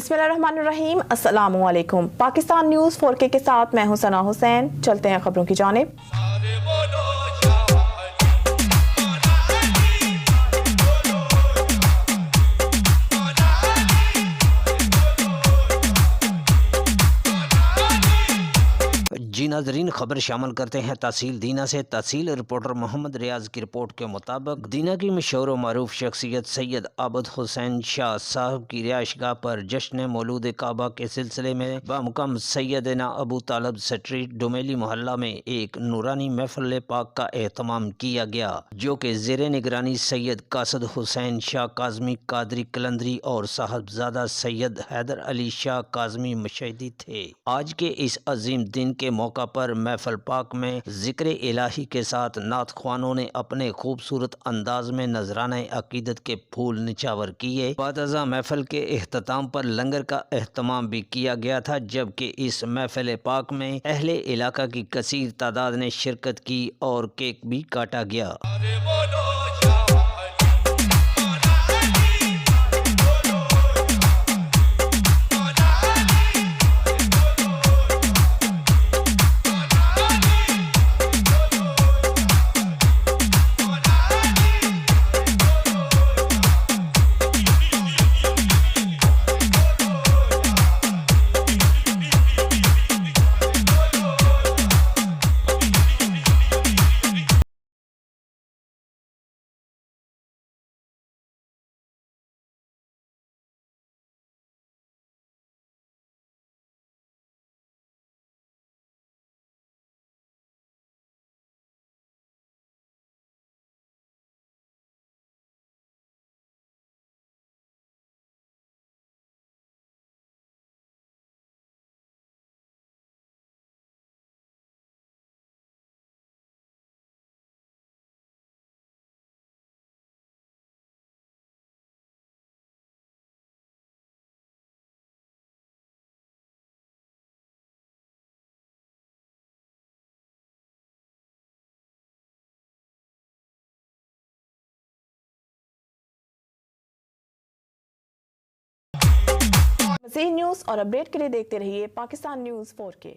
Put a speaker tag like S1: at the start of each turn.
S1: बिस्मिल्लाहिर्रहमानिर्रहीम, अस्सलामुअलैकुम। Pakistan news 4K के साथ मैं हूं सना हुसैन। चलते हैं खबरों की जानिब।
S2: जी नाजरीन, खबर शामिल करते हैं तहसील दीना से। तहसील रिपोर्टर मोहम्मद रियाज की रिपोर्ट के मुताबिक दीना की मशहूर व मारूफ शख्सियत सैयद आबद हुसैन शाह साहब की रिहाइशगाह पर जश्न मौलूद काबा के सिलसिले में बामुकाम सैयदना अबू तालब स्ट्रीट डुमेली मोहल्ला में एक नूरानी महफिल पाक का एहतमाम किया गया, जो कि ज़ेरे निगरानी सैयद कासद हुसैन शाह काज़मी कादरी कलंदरी और साहबजादा सैयद हैदर अली शाह काज़मी मशहदी थे। आज के इस अजीम दिन के मौका पर महफिल पाक में जिक्र इलाही के साथ नात ख्वानों ने अपने खूबसूरत अंदाज में नजराना अकीदत के फूल निछावर किए। बादजा महफिल के एहतमाम पर लंगर का एहतमाम भी किया गया था, जबकि इस महफिल पाक में अहले इलाका की कसीर तादाद ने शिरकत की और केक भी काटा गया।
S1: मज़ीद न्यूज़ और अपडेट के लिए देखते रहिए पाकिस्तान न्यूज़ 4K।